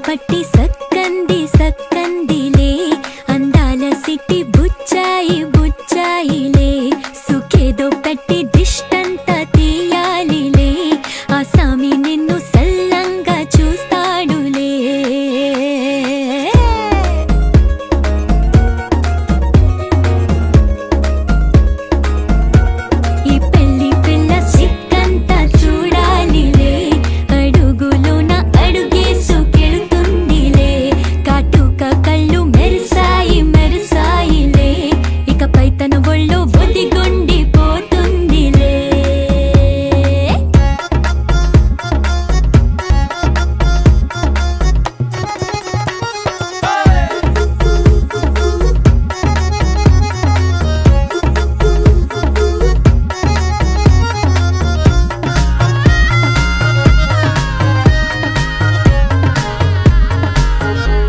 పట్టి సక్కంది సక్కందిలే అందాల సిట్టి బుచ్చాయి బుచ్చాయిలే సుఖేదో పెట్టి దిష్టంతా తీయాలిలే ఆ సామి నిన్ను సల్లంగా చూస్తాడులే ఈ పెళ్లి పిల్ల సిక్కంతా చూడాలిలే అడుగులోన అడుగేసు తన ఒళ్ళు బొదిగొండి పోతుందిలే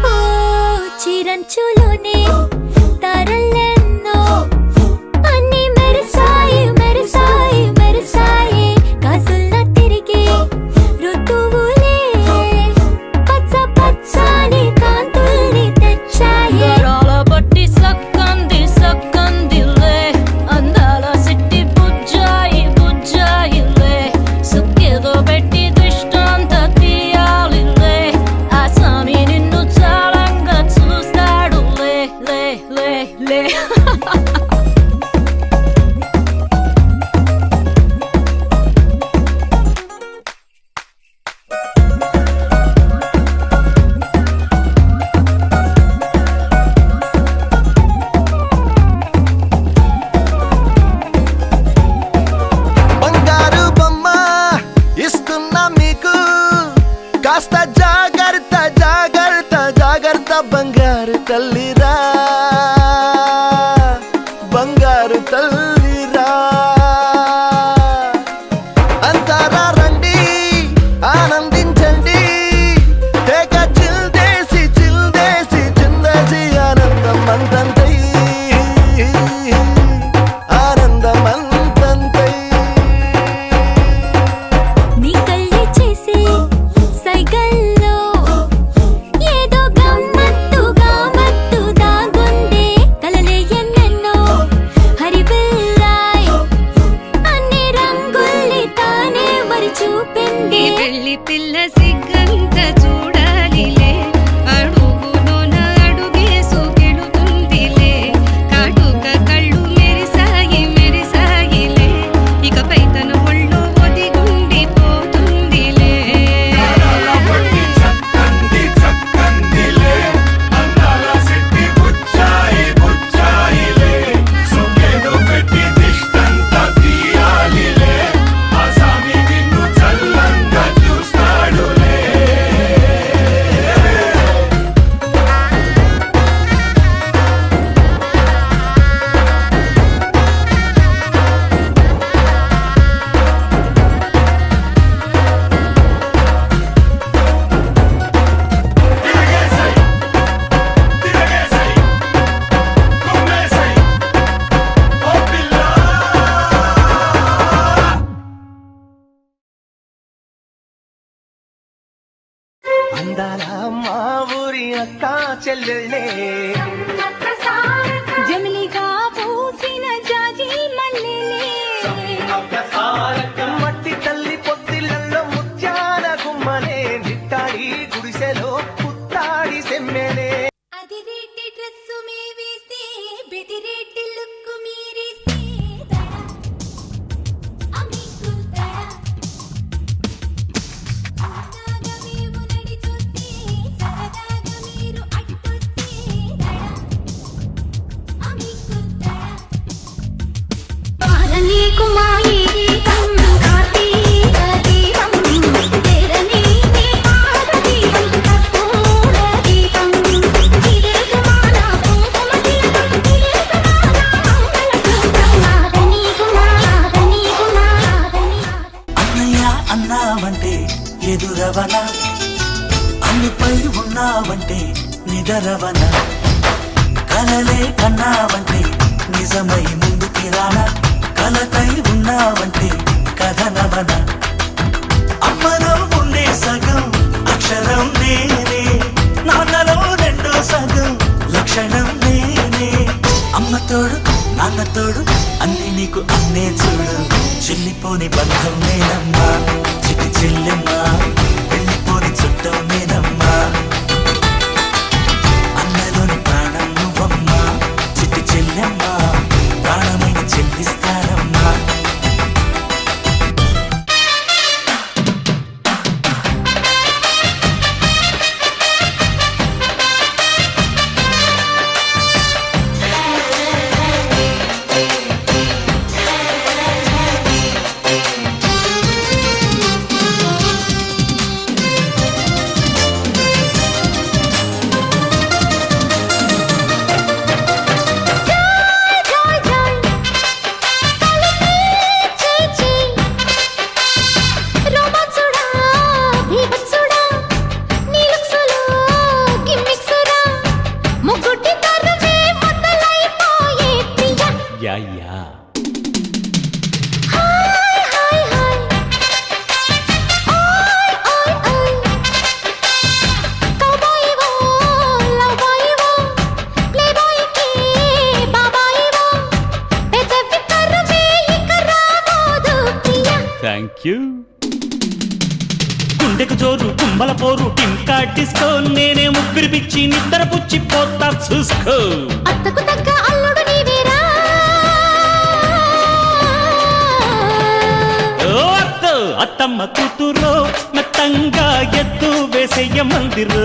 ఓ చిరంచులోనే తారల్లే కాస్త జాగ్రత్త జాగ్రత్త జాగ్రత్త బంగారు తల్లిరా బంగారు తల్లిరా అంతారా రండి ఆనందించండి తేక చిల్దేసి చిల్దేసి చిందేసి ఆనందం అంతంతై ఆనందం అంతంతై నీ కళ్ళే చేసే సైగల్లో ఏదో గమ్మత్తుగా మత్తు దాగుందే కలలే ఎన్నెన్నో హరిబిల్లాయ్ అన్ని రంగుల్ని తానే మరి చూపింది పెళ్లి పిల్ల సిగ్గంత చూడాలిలే అడుగులోన అడుగేసు గెలుతుందిలే కాటుక కళ్ళు మెరిసాయి మెరిసాయిలే ఇకపై తన ఒళ్ళు ఒదిగుండి పోతుందిలే అందాల మా ఊరి అక్క చెల్లెళ్ళే జమిలిగా పూసిన జాజి మల్లెలే మట్టి తల్లి పొత్తిళ్ళల్లో ముత్యాల గుమ్మనే నిట్టాడి గుడిసెలో పుత్తాడి సెమ్మెనే అదిరేటి డ్రెస్సు మే వేస్తే బెదిరేటి లుక్కు మీరేస్తే దడ అమికు దడ సరదాగా మేము నడి చూస్తే సరదాగా మీరు అడ్డొస్తే దడ అమికు దడ పారని కుమాయి కార్తీక దీపం తెరని నీ పాద దీపం కర్పూర దీపం ఇదే కుమార కుంకుమ తిలకం ఇదే కుమార మంగళ కుమారని అన్నయ్య అన్నావంటే ఎదురవన అన్నిపై ఉన్నావంటే నిదరవన కలలే కన్నావంటే నిజమై ముందుకి రానా కలతై ఉన్నావంటే కథనవన అమ్మలో ఉండే సగం అక్షరం నేనే నాన్నలో రెండో సగం లక్షణం నేనే అమ్మ తోడు నాన్న తోడు అన్ని నీకు అన్నే చూడు చెల్లిపోని బంధం నేనమ్మా చిటి చెల్లెమ్మా వెళ్ళిపోని చుట్టం నేనమ్మా అన్నలోని ప్రాణం నువ్వమ్మా చిటి చెల్లెమ్మా ప్రాణమైన చెల్లిస్తానమ్మా జాయ్ జాయ్ కలిపి రోమాన్సుడా భీభత్సుడా నీలుక్సులో గిమ్మిక్సురా ముగ్గుటి తరమే మొదలైపోయే ప్రియ యా యా హాయ్ హాయ్ హాయ్ ఓయ్ ఓయ్ ఓయ్ కౌబాయివో లవ్బాయివో ప్లేబాయ్కి బాబాయివో పెదవి తరమే ఇక రాబోదు ప్రియ థ్యాంక్ యూ గుండెకు జోరు కుంబల పోరు టింకా డిస్కో నేనే ముగ్గురి పిచ్చి నిద్ర పుచ్చి పోతా చూసుకో అత్తకు తగ్గ అల్లుడు నీవేరా ఓ అత్త అత్తమ్మ కూతురు మెత్తంగా ఎత్తు వేసేయ మందిరు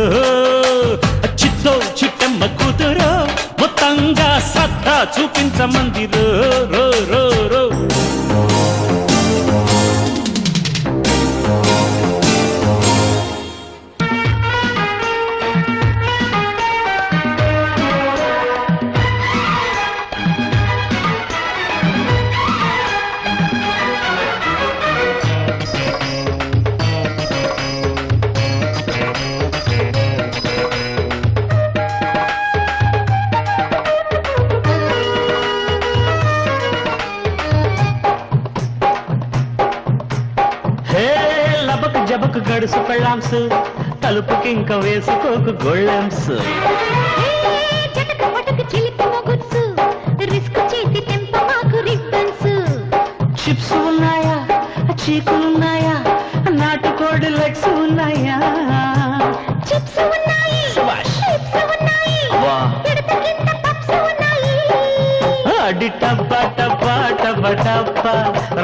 చిత్తో చిట్టమ్మ కూతురు మొత్తంగా సత్తా చూపించమందిరు రో రో రో హే లబక్ జబక్ గడుసు పెళ్ళాంసు తలుపుకి ఇంకా వేసుకోకు గొళ్ళాంసు చటక పటక చిలిపి మొగుడ్సు రిస్క్ చేసి తెంప మాకు రిబ్బన్స్ చిప్స్ ఉన్నాయా చీకులున్నాయా నాటుకోడి లెగ్స్ ఉన్నాయా చిప్స్ ఉన్నాయి శభాష్. చిప్స్ ఉన్నాయి వా. ఎడత కింద పప్స్ ఉన్నాయి అడి టబ్బ టబ్బ టబ్బ టబ్బ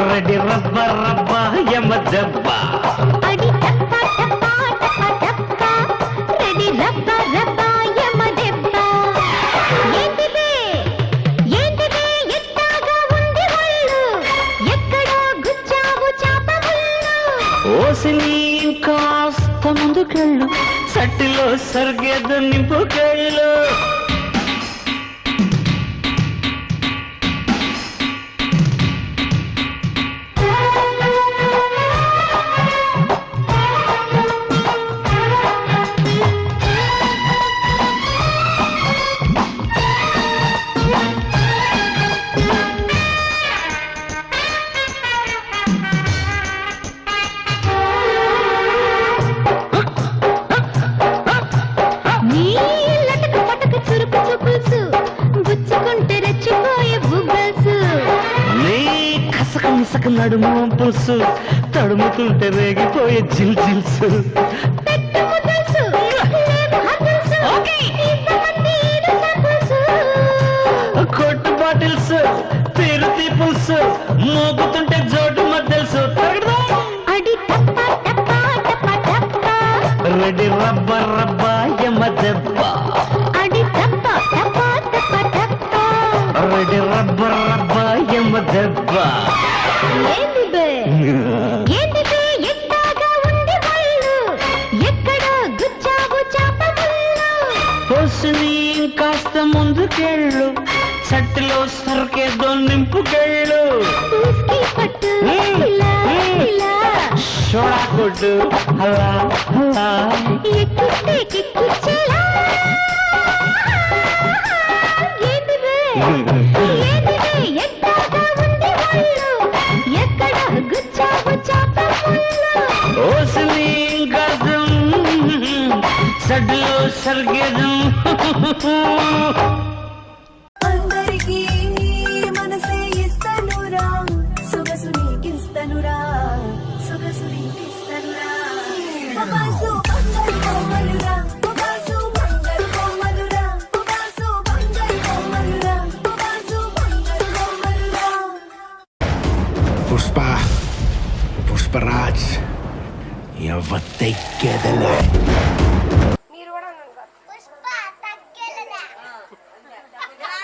రెడీ రబ్బ రబ్బ యమ జబ్బ అడి టప్ప టప్ప టప్ప టప్ప రెడీ రబ్బ రబ్బ యమ దెబ్బ ఏంటిదే ఏంటిదే ఎట్టాగా ఉంది ఒళ్ళు ఎక్కడో గుచ్చావు చాప ముళ్ళు ఓసిని ఇంకాస్త ముందుకెళ్ళు సట్టిలో సరిగేద నింపుకెళ్ళు పలసక నడుము పులుసు తడుముతుంటే రేగిపోయే జిల్ జిల్సు పెట్టుకు తెలుసు లేవు హద్దుల్సు ఇంతమంది ఈడు సబ్బుల్సు కొట్టు బాటిల్స్ తిరుతి పులుసు మోగుతుంటే జోడు మద్దెల్సు అడి టప్ప టప్ప టప్ప టప్ప రెడీ రబ్బ రబ్బ యమ దెబ్బ అడి టప్ప టప్ప టప్ప టప్ప రెడీ రబ్బ రబ్బ యమ దెబ్బ ఏంది బే ఎట్టాగా ఉంది వాళ్ళు ఎక్కడ గుచ్చావు చాప ముళ్ళు పోసుని ఇంకాస్త ముందుకెళ్ళు చట్టులో సరికేదో నింపుకెళ్ళు పూస్కి పట్టు ఇలా ఇలా షోడా కొట్టు అలా అలా ఎక్కిస్తే కిక్కిచ్చేలా ఏందివే ఎట్టాగా ఉంది వాళ్ళు ఎక్కడ గుచ్చావు చాప ముళ్ళు పోసుని ఇంకాస్త చట్టులో సరికేదో అందరికీ మనసే ఇస్తానురా సొగసు నీకిస్తానురా సొగసు నీకిస్తానురా పపాసు బంగారు కోమలురా పపాసు బంగారు కోమలురా పపాసు బంగారు కోమలురా పపాసు బంగారు కోమలురా Pushparaj, eu vou ter que dele.